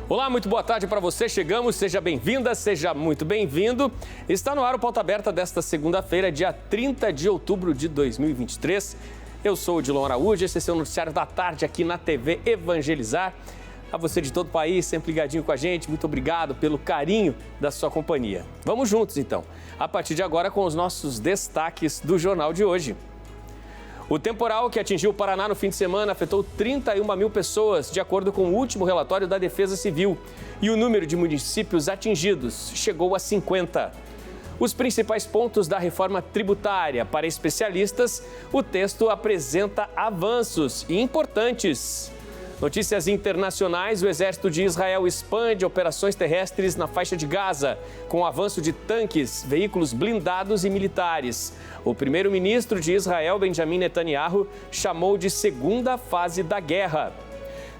Olá, muito boa tarde para você. Chegamos, seja bem-vinda, seja muito bem-vindo. Está no ar o Pauta Aberta desta segunda-feira, dia 30 de outubro de 2023. Eu sou o Odilon Araújo, esse é o Noticiário da Tarde aqui na TV Evangelizar. A você de todo o país, sempre ligadinho com a gente, muito obrigado pelo carinho da sua companhia. Vamos juntos, então, a partir de agora com os nossos destaques do jornal de hoje. O temporal que atingiu o Paraná no fim de semana afetou 31 mil pessoas, de acordo com o último relatório da Defesa Civil. E o número de municípios atingidos chegou a 50. Os principais pontos da reforma tributária. Para especialistas, o texto apresenta avanços importantes. Notícias internacionais: o exército de Israel expande operações terrestres na faixa de Gaza, com o avanço de tanques, veículos blindados e militares. O primeiro-ministro de Israel, Benjamin Netanyahu, chamou de segunda fase da guerra.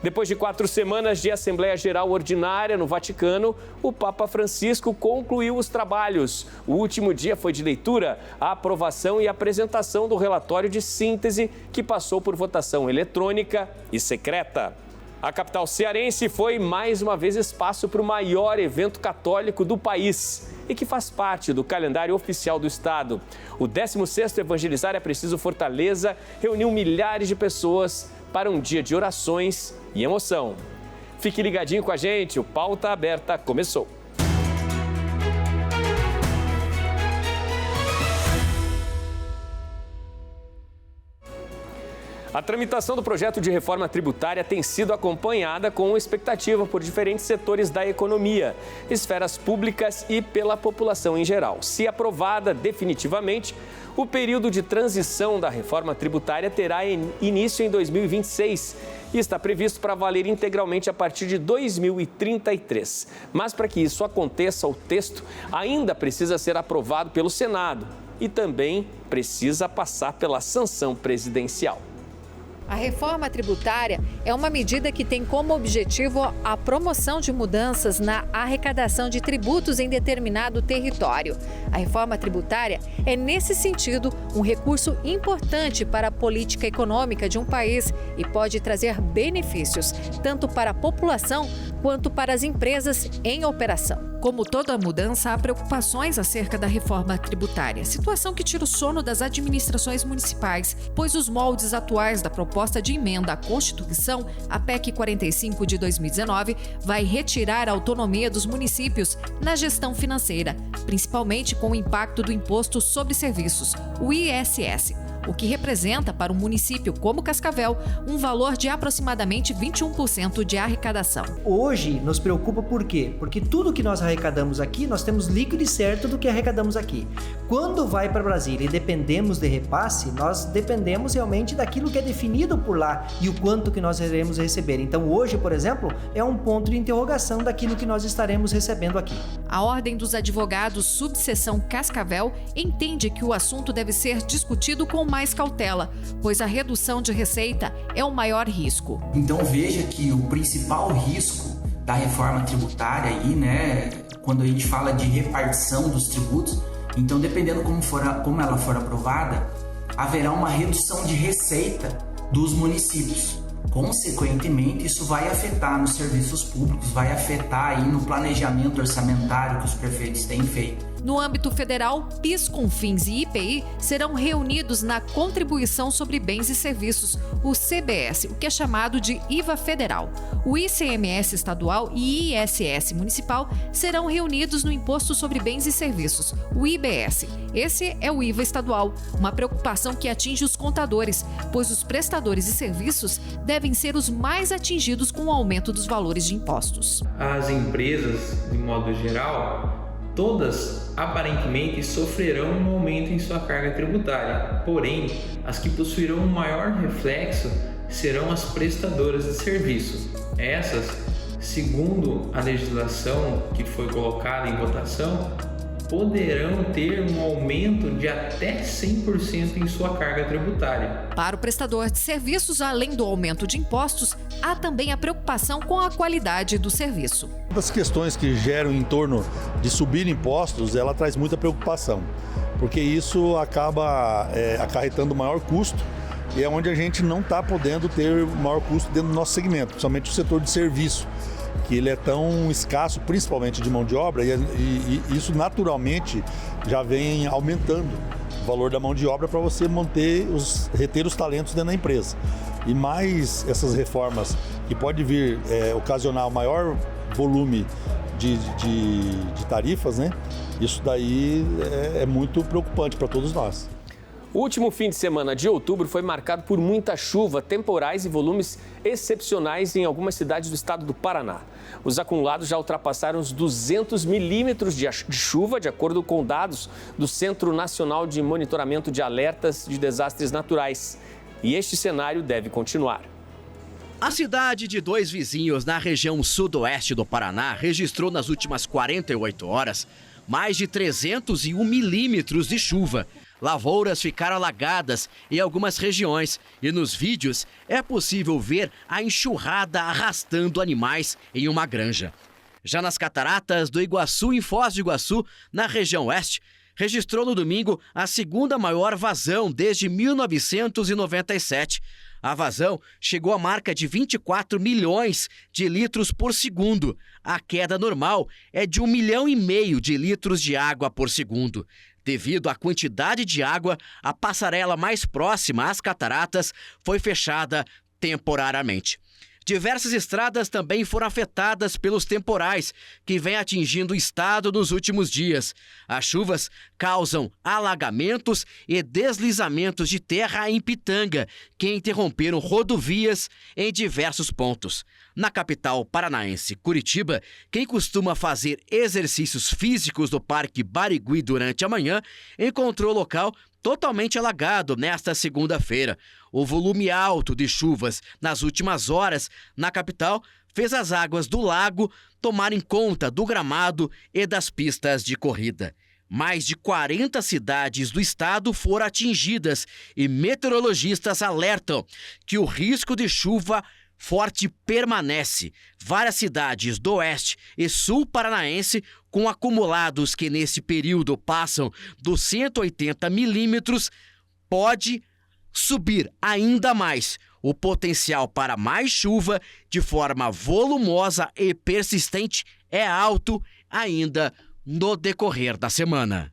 Depois de 4 semanas de Assembleia Geral Ordinária no Vaticano, o Papa Francisco concluiu os trabalhos. O último dia foi de leitura, a aprovação e apresentação do relatório de síntese, que passou por votação eletrônica e secreta. A capital cearense foi mais uma vez espaço para o maior evento católico do país e que faz parte do calendário oficial do estado. O 16º Evangelizar é Preciso Fortaleza reuniu milhares de pessoas para um dia de orações e emoção. Fique ligadinho com a gente, o Pauta Aberta começou. A tramitação do projeto de reforma tributária tem sido acompanhada com expectativa por diferentes setores da economia, esferas públicas e pela população em geral. Se aprovada definitivamente, o período de transição da reforma tributária terá início em 2026 e está previsto para valer integralmente a partir de 2033. Mas para que isso aconteça, o texto ainda precisa ser aprovado pelo Senado e também precisa passar pela sanção presidencial. A reforma tributária é uma medida que tem como objetivo a promoção de mudanças na arrecadação de tributos em determinado território. A reforma tributária é, nesse sentido, um recurso importante para a política econômica de um país e pode trazer benefícios tanto para a população quanto para as empresas em operação. Como toda mudança, há preocupações acerca da reforma tributária, situação que tira o sono das administrações municipais, pois os moldes atuais da proposta de emenda à Constituição, a PEC 45 de 2019, vai retirar a autonomia dos municípios na gestão financeira, principalmente com o impacto do Imposto sobre Serviços, o ISS, o que representa para um município como Cascavel um valor de aproximadamente 21% de arrecadação. Hoje nos preocupa por quê? Porque tudo que nós arrecadamos aqui, nós temos líquido e certo do que arrecadamos aqui. Quando vai para Brasília e dependemos de repasse, nós dependemos realmente daquilo que é definido por lá e o quanto que nós iremos receber. Então hoje, por exemplo, é um ponto de interrogação daquilo que nós estaremos recebendo aqui. A Ordem dos Advogados, subseção Cascavel, entende que o assunto deve ser discutido com mais cautela, pois a redução de receita é o maior risco. Então veja que o principal risco da reforma tributária aí, quando a gente fala de repartição dos tributos, então dependendo como ela for aprovada, haverá uma redução de receita dos municípios. Consequentemente, isso vai afetar nos serviços públicos, vai afetar aí no planejamento orçamentário que os prefeitos têm feito. No âmbito federal, PIS, CONFINS e IPI serão reunidos na Contribuição sobre Bens e Serviços, o CBS, o que é chamado de IVA federal. O ICMS estadual e ISS municipal serão reunidos no Imposto sobre Bens e Serviços, o IBS. Esse é o IVA estadual, uma preocupação que atinge os contadores, pois os prestadores de serviços devem ser os mais atingidos com o aumento dos valores de impostos. As empresas, de modo geral, todas aparentemente sofrerão um aumento em sua carga tributária, porém, as que possuirão um maior reflexo serão as prestadoras de serviços. Essas, segundo a legislação que foi colocada em votação, poderão ter um aumento de até 100% em sua carga tributária. Para o prestador de serviços, além do aumento de impostos, há também a preocupação com a qualidade do serviço. Das questões que geram em torno de subir impostos, ela traz muita preocupação, porque isso acaba acarretando maior custo e é onde a gente não está podendo ter maior custo dentro do nosso segmento, principalmente o setor de serviço. que ele é tão escasso, principalmente de mão de obra, e isso naturalmente já vem aumentando o valor da mão de obra para você reter os talentos dentro da empresa. E mais essas reformas que pode vir ocasionar o maior volume de tarifas, né? Isso daí é muito preocupante para todos nós. O último fim de semana de outubro foi marcado por muita chuva, temporais e volumes excepcionais em algumas cidades do estado do Paraná. Os acumulados já ultrapassaram os 200 milímetros de chuva, de acordo com dados do Centro Nacional de Monitoramento de Alertas de Desastres Naturais. E este cenário deve continuar. A cidade de dois vizinhos na região sudoeste do Paraná registrou nas últimas 48 horas mais de 301 milímetros de chuva. Lavouras ficaram alagadas em algumas regiões e nos vídeos é possível ver a enxurrada arrastando animais em uma granja. Já nas cataratas do Iguaçu, em Foz do Iguaçu, na região oeste, registrou no domingo a segunda maior vazão desde 1997. A vazão chegou à marca de 24 milhões de litros por segundo. A queda normal é de 1,5 milhão de litros de água por segundo. Devido à quantidade de água, a passarela mais próxima às cataratas foi fechada temporariamente. Diversas estradas também foram afetadas pelos temporais que vêm atingindo o estado nos últimos dias. As chuvas causam alagamentos e deslizamentos de terra em Pitanga, que interromperam rodovias em diversos pontos. Na capital paranaense, Curitiba, quem costuma fazer exercícios físicos no Parque Barigui durante a manhã encontrou o local totalmente alagado nesta segunda-feira. O volume alto de chuvas nas últimas horas na capital fez as águas do lago tomarem conta do gramado e das pistas de corrida. Mais de 40 cidades do estado foram atingidas e meteorologistas alertam que o risco de chuva forte permanece. Várias cidades do oeste e sul paranaense com acumulados que nesse período passam dos 180 milímetros pode subir ainda mais. O potencial para mais chuva de forma volumosa e persistente é alto ainda no decorrer da semana.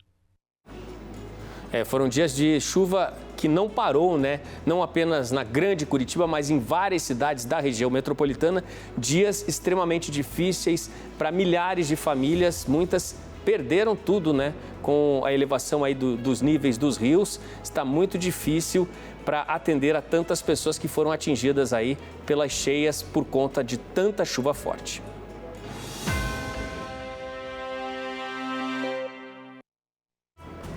Foram dias de chuva que não parou, né? Não apenas na grande Curitiba, mas em várias cidades da região metropolitana. Dias extremamente difíceis para milhares de famílias. Muitas perderam tudo, né? Com a elevação aí dos níveis dos rios. Está muito difícil para atender a tantas pessoas que foram atingidas aí pelas cheias por conta de tanta chuva forte.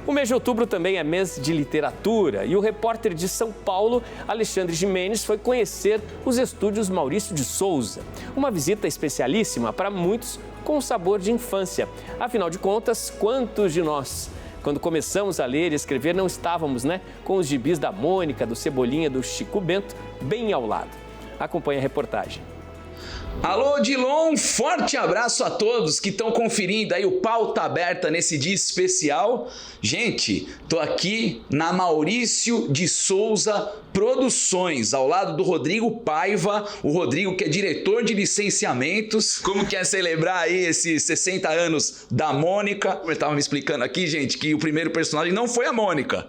O mês de outubro também é mês de literatura e o repórter de São Paulo, Alexandre Gimenez, foi conhecer os estúdios Maurício de Souza. Uma visita especialíssima para muitos com sabor de infância. Afinal de contas, quantos de nós, quando começamos a ler e escrever, não estávamos, né, com os gibis da Mônica, do Cebolinha, do Chico Bento, bem ao lado? Acompanhe a reportagem. Alô, Dilon, forte abraço a todos que estão conferindo aí o Pauta Aberta nesse dia especial. Gente, tô aqui na Maurício de Souza Produções, ao lado do Rodrigo Paiva, o Rodrigo que é diretor de licenciamentos. Como que é celebrar aí esses 60 anos da Mônica? Eu estava me explicando aqui, gente, que o primeiro personagem não foi a Mônica.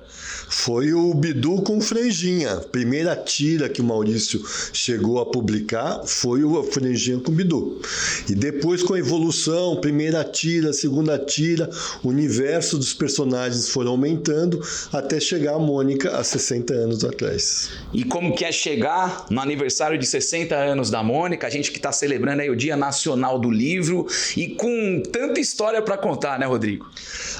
Foi o Bidu com Franjinha. Primeira tira que o Maurício chegou a publicar foi o Franjinha com Bidu. E depois, com a evolução, primeira tira, segunda tira, o universo dos personagens foram aumentando até chegar a Mônica há 60 anos atrás. E como que é chegar no aniversário de 60 anos da Mônica, a gente que está celebrando aí o Dia Nacional do Livro e com tanta história para contar, né, Rodrigo?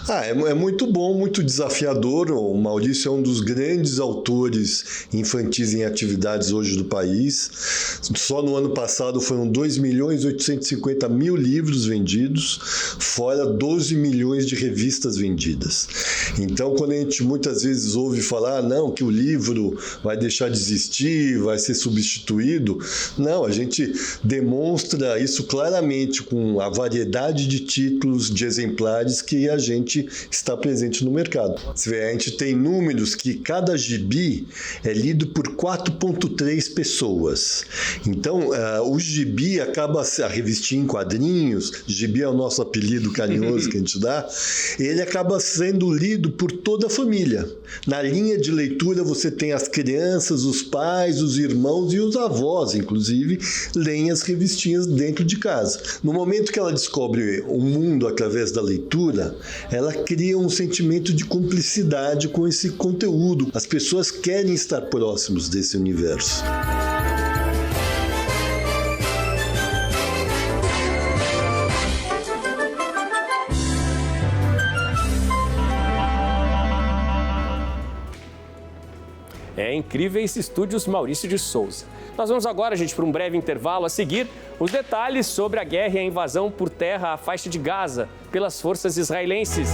É muito bom, muito desafiador. O Maurício é um dos grandes autores infantis em atividades hoje do país. Só no ano passado foram 2.850.000 livros vendidos, fora 12 milhões de revistas vendidas. Então, quando a gente muitas vezes ouve falar, não, que o livro vai deixar de existir, vai ser substituído, não, a gente demonstra isso claramente com a variedade de títulos, de exemplares que a gente está presente no mercado. Você vê, a gente tem números que cada gibi é lido por 4,3 pessoas. Então, os gibis gibi acaba, a revistinha em quadrinhos, gibi é o nosso apelido carinhoso que a gente dá, ele acaba sendo lido por toda a família. Na linha de leitura você tem as crianças, os pais, os irmãos e os avós, inclusive, leem as revistinhas dentro de casa. No momento que ela descobre o mundo através da leitura, ela cria um sentimento de cumplicidade com esse conteúdo. As pessoas querem estar próximos desse universo. É Incríveis Estúdios Maurício de Souza. Nós vamos agora, gente, para um breve intervalo. A seguir, os detalhes sobre a guerra e a invasão por terra à faixa de Gaza pelas forças israelenses.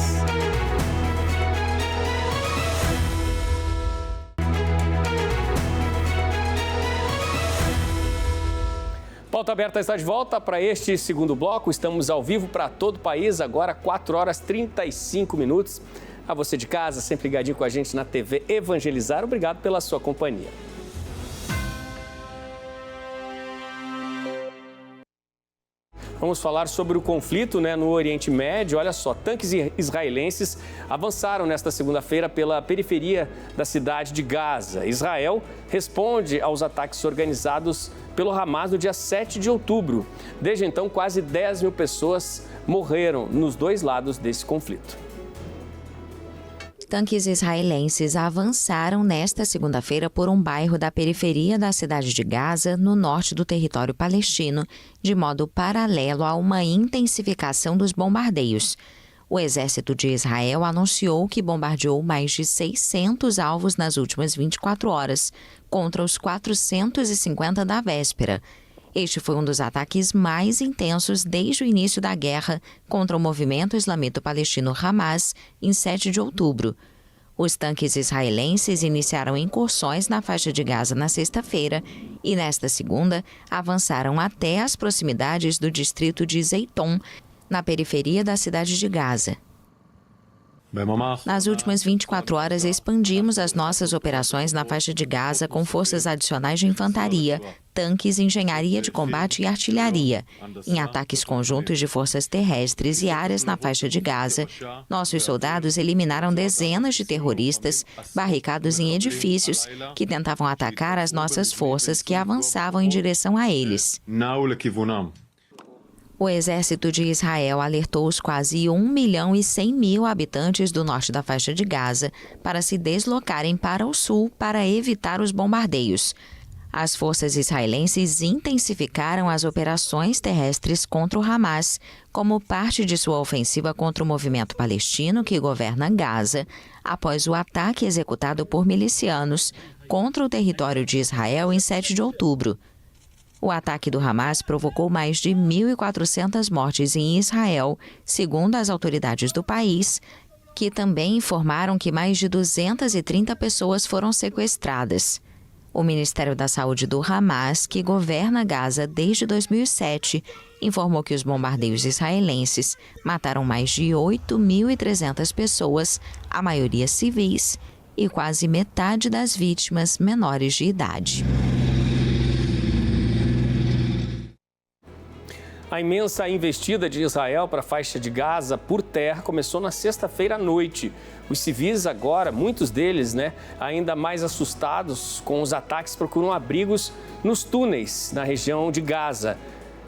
Pauta Aberta está de volta para este segundo bloco. Estamos ao vivo para todo o país, agora 4 horas e 35 minutos. A você de casa, sempre ligadinho com a gente na TV Evangelizar. Obrigado pela sua companhia. Vamos falar sobre o conflito, no Oriente Médio. Olha só, tanques israelenses avançaram nesta segunda-feira pela periferia da cidade de Gaza. Israel responde aos ataques organizados pelo Hamas no dia 7 de outubro. Desde então, quase 10 mil pessoas morreram nos dois lados desse conflito. Tanques israelenses avançaram nesta segunda-feira por um bairro da periferia da cidade de Gaza, no norte do território palestino, de modo paralelo a uma intensificação dos bombardeios. O exército de Israel anunciou que bombardeou mais de 600 alvos nas últimas 24 horas, contra os 450 da véspera. Este foi um dos ataques mais intensos desde o início da guerra contra o movimento islâmico-palestino Hamas, em 7 de outubro. Os tanques israelenses iniciaram incursões na faixa de Gaza na sexta-feira e, nesta segunda, avançaram até as proximidades do distrito de Zeiton, na periferia da cidade de Gaza. Nas últimas 24 horas, expandimos as nossas operações na faixa de Gaza com forças adicionais de infantaria, tanques, engenharia de combate e artilharia. Em ataques conjuntos de forças terrestres e áreas na faixa de Gaza, nossos soldados eliminaram dezenas de terroristas barricados em edifícios que tentavam atacar as nossas forças que avançavam em direção a eles. O exército de Israel alertou os quase 1.100.000 habitantes do norte da faixa de Gaza para se deslocarem para o sul para evitar os bombardeios. As forças israelenses intensificaram as operações terrestres contra o Hamas, como parte de sua ofensiva contra o movimento palestino que governa Gaza, após o ataque executado por milicianos contra o território de Israel em 7 de outubro. O ataque do Hamas provocou mais de 1.400 mortes em Israel, segundo as autoridades do país, que também informaram que mais de 230 pessoas foram sequestradas. O Ministério da Saúde do Hamas, que governa Gaza desde 2007, informou que os bombardeios israelenses mataram mais de 8.300 pessoas, a maioria civis, e quase metade das vítimas menores de idade. A imensa investida de Israel para a faixa de Gaza por terra começou na sexta-feira à noite. Os civis agora, muitos deles, ainda mais assustados com os ataques, procuram abrigos nos túneis na região de Gaza.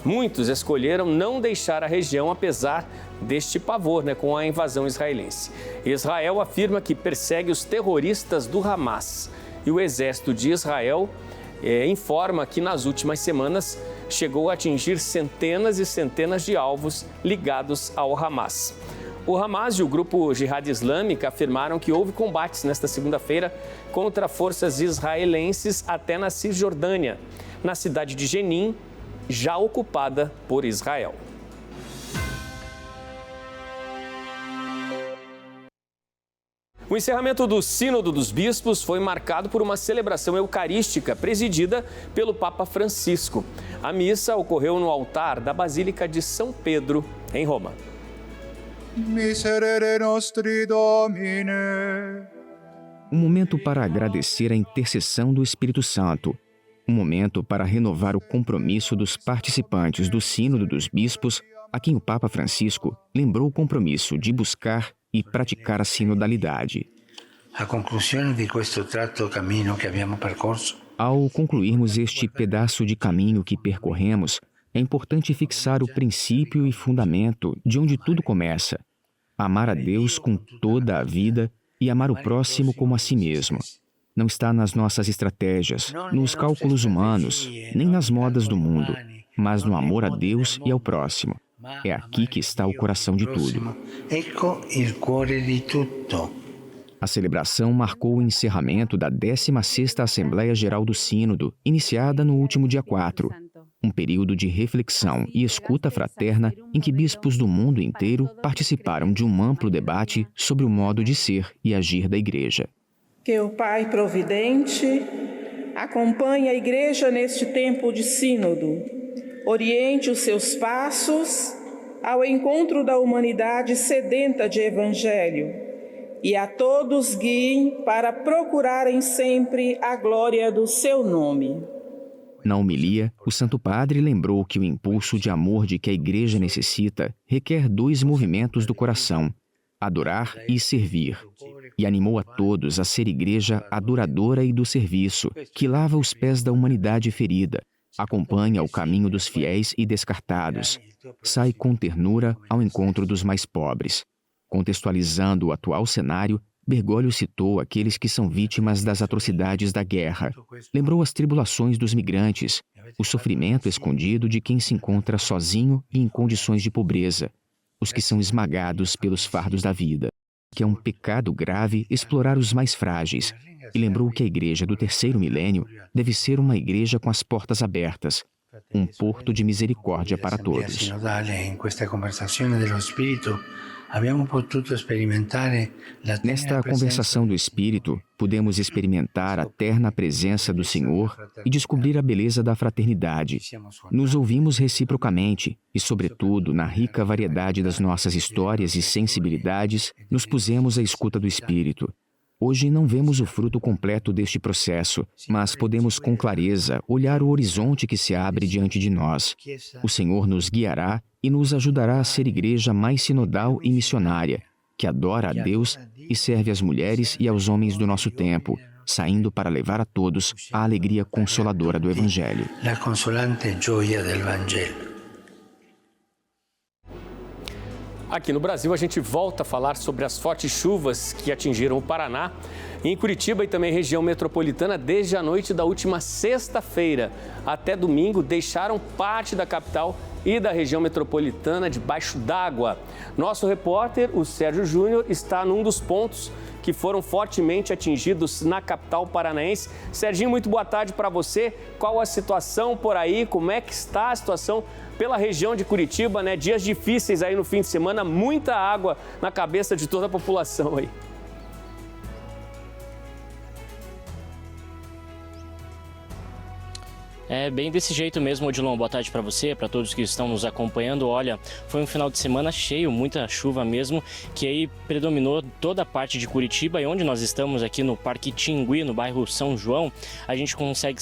Muitos escolheram não deixar a região apesar deste pavor com a invasão israelense. Israel afirma que persegue os terroristas do Hamas. E o exército de Israel informa que nas últimas semanas chegou a atingir centenas e centenas de alvos ligados ao Hamas. O Hamas e o grupo Jihad Islâmica afirmaram que houve combates nesta segunda-feira contra forças israelenses até na Cisjordânia, na cidade de Jenin, já ocupada por Israel. O encerramento do Sínodo dos Bispos foi marcado por uma celebração eucarística presidida pelo Papa Francisco. A missa ocorreu no altar da Basílica de São Pedro, em Roma. Miserere nostri Domine. Um momento para agradecer a intercessão do Espírito Santo. Um momento para renovar o compromisso dos participantes do Sínodo dos Bispos, a quem o Papa Francisco lembrou o compromisso de buscar e praticar a sinodalidade. Ao concluirmos este pedaço de caminho que percorremos, é importante fixar o princípio e fundamento de onde tudo começa: amar a Deus com toda a vida e amar o próximo como a si mesmo. Não está nas nossas estratégias, nos cálculos humanos, nem nas modas do mundo, mas no amor a Deus e ao próximo. É aqui que está o coração de tudo. A celebração marcou o encerramento da 16ª Assembleia Geral do Sínodo, iniciada no último dia 4. Um período de reflexão e escuta fraterna em que bispos do mundo inteiro participaram de um amplo debate sobre o modo de ser e agir da Igreja. Que o Pai Providente acompanhe a Igreja neste tempo de sínodo, oriente os seus passos ao encontro da humanidade sedenta de Evangelho e a todos guiem para procurarem sempre a glória do seu nome. Na homilia, o Santo Padre lembrou que o impulso de amor de que a Igreja necessita requer 2 movimentos do coração: adorar e servir. E animou a todos a ser igreja adoradora e do serviço, que lava os pés da humanidade ferida, acompanha o caminho dos fiéis e descartados, sai com ternura ao encontro dos mais pobres. Contextualizando o atual cenário, Bergoglio citou aqueles que são vítimas das atrocidades da guerra. Lembrou as tribulações dos migrantes, o sofrimento escondido de quem se encontra sozinho e em condições de pobreza, os que são esmagados pelos fardos da vida, que é um pecado grave explorar os mais frágeis, e lembrou que a Igreja do 3º milênio deve ser uma igreja com as portas abertas, um porto de misericórdia para todos. Nesta conversação do Espírito, pudemos experimentar a terna presença do Senhor e descobrir a beleza da fraternidade. Nos ouvimos reciprocamente e, sobretudo, na rica variedade das nossas histórias e sensibilidades, nos pusemos à escuta do Espírito. Hoje não vemos o fruto completo deste processo, mas podemos com clareza olhar o horizonte que se abre diante de nós. O Senhor nos guiará e nos ajudará a ser igreja mais sinodal e missionária, que adora a Deus e serve às mulheres e aos homens do nosso tempo, saindo para levar a todos a alegria consoladora do Evangelho. La consolante gioia del Vangelo. Aqui no Brasil, a gente volta a falar sobre as fortes chuvas que atingiram o Paraná, em Curitiba e também região metropolitana desde a noite da última sexta-feira até domingo, deixaram parte da capital e da região metropolitana debaixo d'água. Nosso repórter, o Sérgio Júnior, está num dos pontos que foram fortemente atingidos na capital paranaense. Serginho, muito boa tarde para você. Qual a situação por aí? Como é que está a situação pela região de Curitiba, né? Dias difíceis aí no fim de semana, muita água na cabeça de toda a população aí. É bem desse jeito mesmo, Odilon. Boa tarde para você, para todos que estão nos acompanhando. Olha, foi um final de semana cheio, muita chuva mesmo, que aí predominou toda a parte de Curitiba. E onde nós estamos aqui no Parque Tingui, no bairro São João, a gente consegue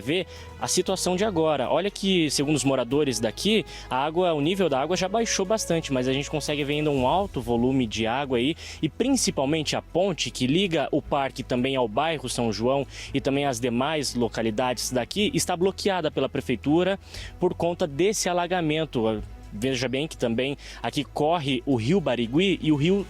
ver a situação de agora. Olha que, segundo os moradores daqui, o nível da água já baixou bastante, mas a gente consegue ver ainda um alto volume de água aí, e principalmente a ponte que liga o parque também ao bairro São João e também as demais localidades daqui está bloqueada pela prefeitura por conta desse alagamento. Veja bem que também aqui corre o rio Barigui e o rio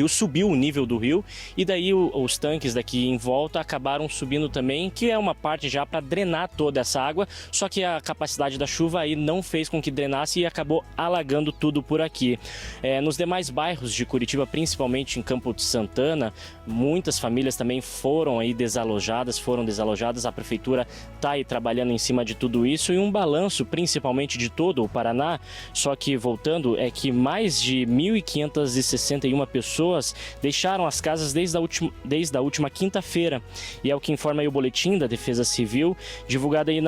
subiu o nível do rio e daí os tanques daqui em volta acabaram subindo também, que é uma parte já para drenar toda essa água, só que a capacidade da chuva aí não fez com que drenasse e acabou alagando tudo por aqui. Nos demais bairros de Curitiba, principalmente em Campo de Santana, muitas famílias também foram desalojadas, a prefeitura está aí trabalhando em cima de tudo isso e um balanço principalmente de todo o Paraná, só que voltando, é que mais de 1.561 pessoas deixaram as casas desde a última quinta-feira. E é o que informa aí o boletim da Defesa Civil, divulgado aí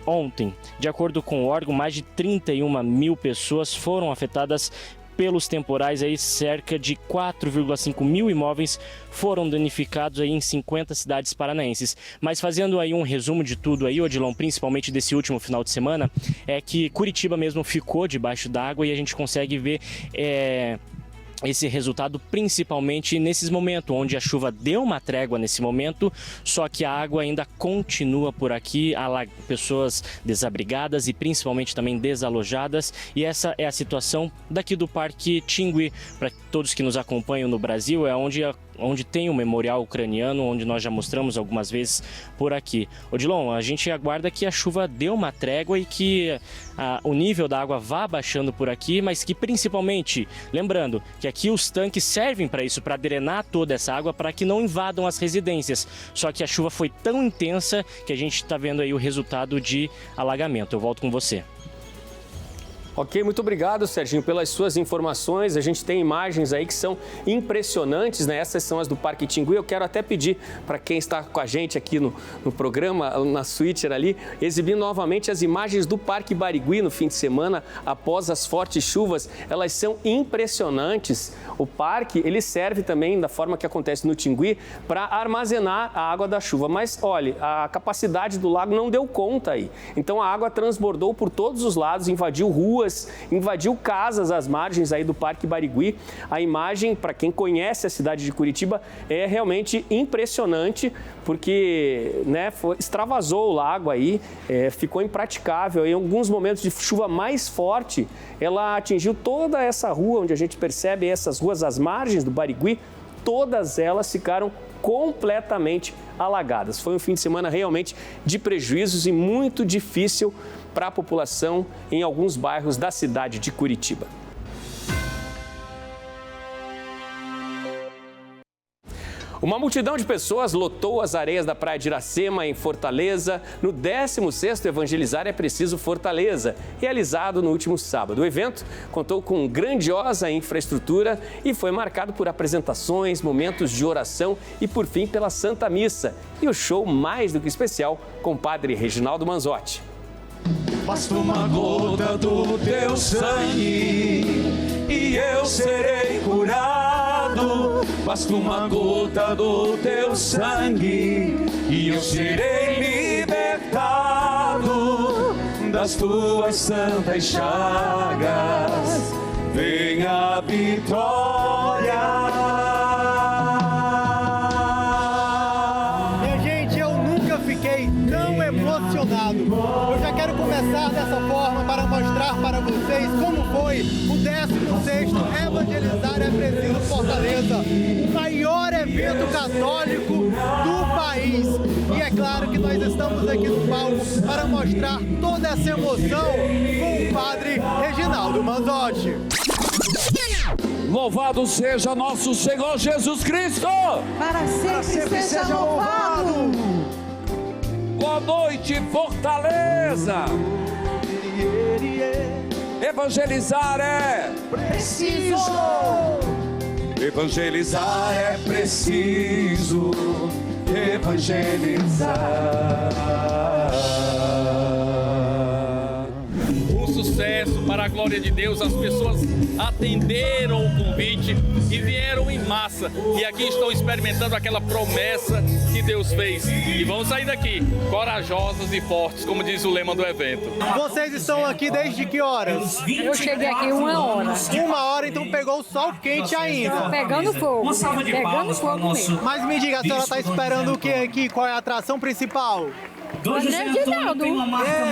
ontem. De acordo com o órgão, mais de 31 mil pessoas foram afetadas pelos temporais, aí cerca de 4,5 mil imóveis foram danificados aí em 50 cidades paranaenses. Mas fazendo aí um resumo de tudo aí, Odilon, principalmente desse último final de semana, é que Curitiba mesmo ficou debaixo d'água e a gente consegue ver esse resultado principalmente nesses momentos, onde a chuva deu uma trégua nesse momento, só que a água ainda continua por aqui, pessoas desabrigadas e principalmente também desalojadas, e essa é a situação daqui do Parque Tingui. Para todos que nos acompanham no Brasil, é onde tem o memorial ucraniano, onde nós já mostramos algumas vezes por aqui. Odilon, a gente aguarda que a chuva dê uma trégua e que o nível da água vá baixando por aqui, mas que principalmente, lembrando que aqui os tanques servem para isso, para drenar toda essa água, para que não invadam as residências. Só que a chuva foi tão intensa que a gente está vendo aí o resultado de alagamento. Eu volto com você. Ok, muito obrigado, Serginho, pelas suas informações. A gente tem imagens aí que são impressionantes, né? Essas são as do Parque Tingui. Eu quero até pedir para quem está com a gente aqui no programa, na Switcher ali, exibir novamente as imagens do Parque Barigui no fim de semana, após as fortes chuvas. Elas são impressionantes. O parque, ele serve também, da forma que acontece no Tingui, para armazenar a água da chuva. Mas, olha, a capacidade do lago não deu conta aí. Então, a água transbordou por todos os lados, invadiu ruas, invadiu casas às margens aí do Parque Barigui. A imagem, para quem conhece a cidade de Curitiba, é realmente impressionante, porque extravasou o lago aí, ficou impraticável. Em alguns momentos de chuva mais forte, ela atingiu toda essa rua, onde a gente percebe essas ruas às margens do Barigui, todas elas ficaram completamente alagadas. Foi um fim de semana realmente de prejuízos e muito difícil para a população em alguns bairros da cidade de Curitiba. Uma multidão de pessoas lotou as areias da Praia de Iracema, em Fortaleza, no 16º Evangelizar é Preciso Fortaleza, realizado no último sábado. O evento contou com grandiosa infraestrutura e foi marcado por apresentações, momentos de oração e, por fim, pela Santa Missa. E o show mais do que especial com o padre Reginaldo Manzotti. Basta uma gota do teu sangue e eu serei curado. Basta uma gota do teu sangue e eu serei libertado das tuas santas chagas. Vem a vitória. Minha gente, eu nunca fiquei tão emocionado. Eu já quero começar dessa forma para mostrar para vocês como foi o 16º Evangelizar é Preciso Fortaleza, o maior evento católico do país. E é claro que nós estamos aqui no palco para mostrar toda essa emoção com o padre Reginaldo Manzotti. Louvado seja nosso Senhor Jesus Cristo! Para sempre seja louvado! Boa noite, Fortaleza! Evangelizar é preciso! Evangelizar é preciso! Evangelizar! Sucesso, para a glória de Deus, as pessoas atenderam o convite e vieram em massa, e aqui estão experimentando aquela promessa que Deus fez, e vão sair daqui corajosas e fortes, como diz o lema do evento. Vocês estão aqui desde que horas? Eu cheguei aqui 1 hora. 1 hora, então pegou o sol quente ainda. Pegando fogo, pegando fogo mesmo. Mas me diga, a senhora está esperando o que aqui? Qual é a atração principal? Padre Reginaldo.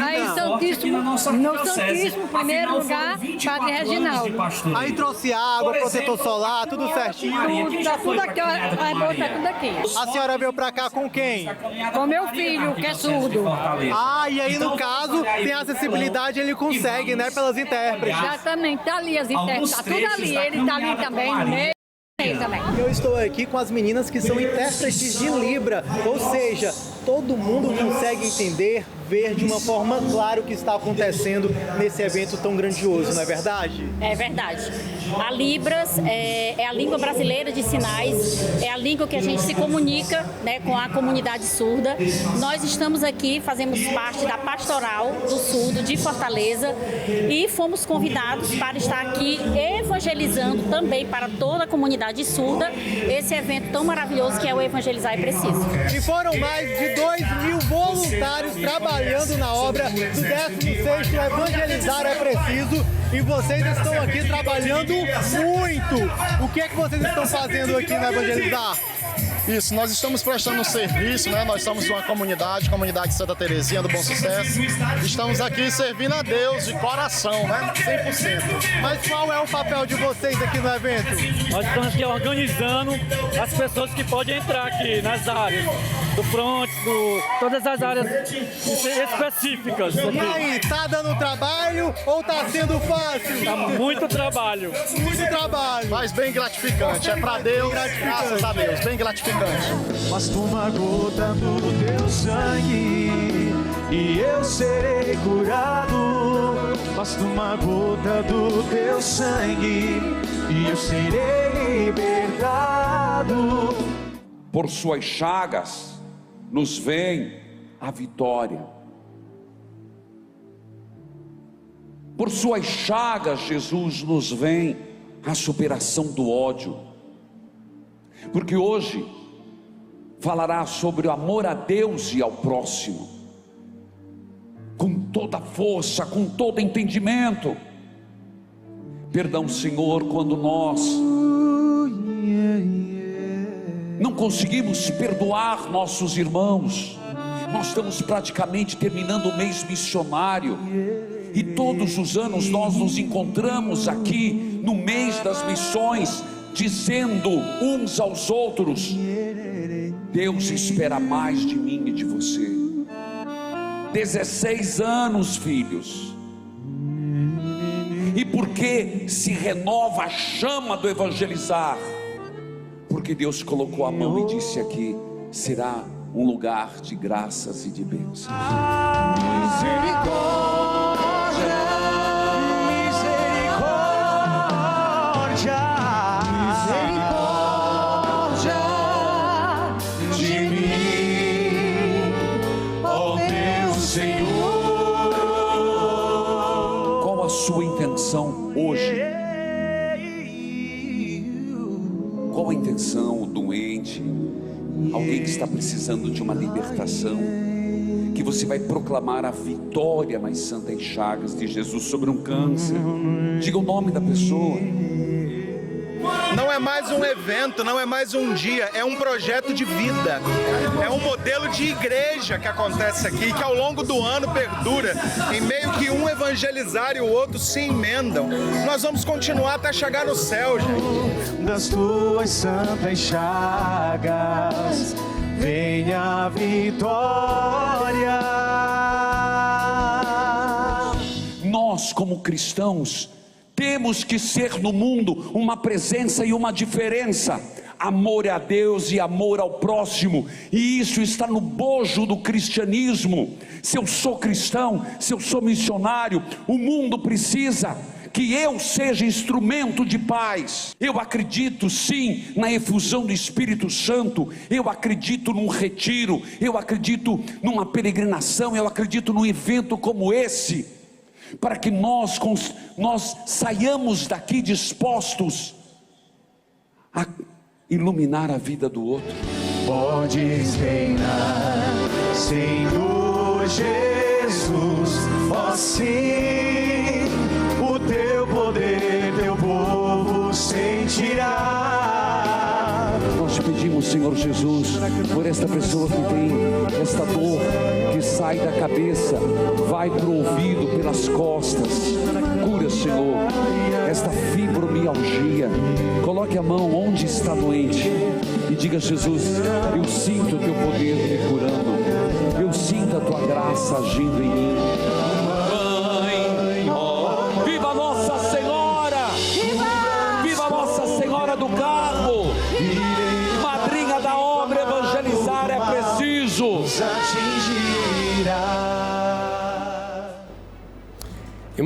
Aí Santíssimo, no Santíssimo, primeiro lugar, Padre Reginaldo. Aí trouxe água, protetor solar, tudo certinho. Tudo, tá tudo aqui, vai botar tudo aqui. A senhora veio pra cá com quem? Com meu filho, que é surdo. Ah, e aí no caso, tem acessibilidade, ele consegue, né, pelas intérpretes. Exatamente, tá ali as intérpretes, tá tudo ali, ele tá ali também no meio. Também. Eu estou aqui com as meninas que são intérpretes de Libra, ou seja, todo mundo consegue entender, ver de uma forma clara o que está acontecendo nesse evento tão grandioso, não é verdade? É verdade. A Libras é a língua brasileira de sinais, é a língua que a gente se comunica, né, com a comunidade surda. Nós estamos aqui, fazemos parte da Pastoral do Surdo de Fortaleza e fomos convidados para estar aqui evangelizando também para toda a comunidade surda esse evento tão maravilhoso que é o Evangelizar é Preciso. E foram mais de 2.000 voluntários trabalhando na obra do 16º Evangelizar é Preciso, e vocês estão aqui trabalhando muito. O que é que vocês estão fazendo aqui no Evangelizar? Isso, nós estamos prestando um serviço, né? Nós somos uma comunidade Santa Terezinha do Bom Sucesso. Estamos aqui servindo a Deus de coração, né? 100%. Mas qual é o papel de vocês aqui no evento? Nós estamos aqui organizando as pessoas que podem entrar aqui nas áreas do front, todas as áreas específicas. E aí, tá dando trabalho ou tá sendo fácil? Tá muito trabalho. Muito trabalho. Mas bem gratificante, é pra Deus, graças a Deus, bem gratificante. Basta uma gota do teu sangue e eu serei curado. Basta uma gota do teu sangue e eu serei libertado. Por suas chagas nos vem a vitória. Por suas chagas, Jesus, nos vem a superação do ódio. Porque hoje falará sobre o amor a Deus e ao próximo, com toda a força, com todo entendimento. Perdão, Senhor, quando nós não conseguimos perdoar nossos irmãos. Nós estamos praticamente terminando o mês missionário, e todos os anos nós nos encontramos aqui no mês das missões, dizendo uns aos outros: Deus espera mais de mim e de você. 16 anos, filhos. E por que se renova a chama do evangelizar? Porque Deus colocou a mão e disse aqui: será um lugar de graças e de bênçãos. Sua intenção hoje? Qual a intenção? O doente, alguém que está precisando de uma libertação, que você vai proclamar a vitória mais santa em chagas de Jesus sobre um câncer. Diga o nome da pessoa. Não é mais um evento, não é mais um dia, é um projeto de vida. É um modelo de igreja que acontece aqui, que ao longo do ano perdura, em meio que um evangelizar e o outro se emendam. Nós vamos continuar até chegar no céu, gente. Das tuas santas chagas vem a vitória. Nós, como cristãos, temos que ser no mundo uma presença e uma diferença. Amor a Deus e amor ao próximo, e isso está no bojo do cristianismo. Se eu sou cristão, se eu sou missionário, o mundo precisa que eu seja instrumento de paz. Eu acredito sim na efusão do Espírito Santo, eu acredito num retiro, eu acredito numa peregrinação, eu acredito num evento como esse, para que nós saiamos daqui dispostos a iluminar a vida do outro. Podes reinar, Senhor Jesus, ó sim, o teu poder, teu povo sentirá. Nós te pedimos, Senhor Jesus, por esta pessoa que tem esta dor, que sai da cabeça, vai para o ouvido, pelas costas. Cura, Senhor, esta fibromialgia. Coloque a mão onde está doente e diga: Jesus, eu sinto o teu poder me curando, eu sinto a tua graça agindo em mim. Viva Nossa Senhora! Viva Nossa Senhora do Carmo!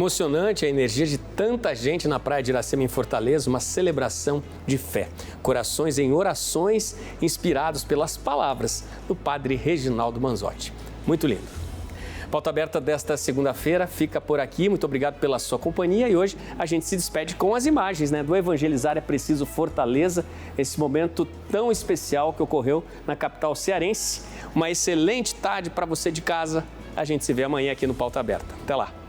Emocionante a energia de tanta gente na Praia de Iracema, em Fortaleza, uma celebração de fé. Corações em orações inspirados pelas palavras do padre Reginaldo Manzotti. Muito lindo. Pauta Aberta desta segunda-feira fica por aqui. Muito obrigado pela sua companhia e hoje a gente se despede com as imagens, do Evangelizar é Preciso Fortaleza, esse momento tão especial que ocorreu na capital cearense. Uma excelente tarde para você de casa. A gente se vê amanhã aqui no Pauta Aberta. Até lá.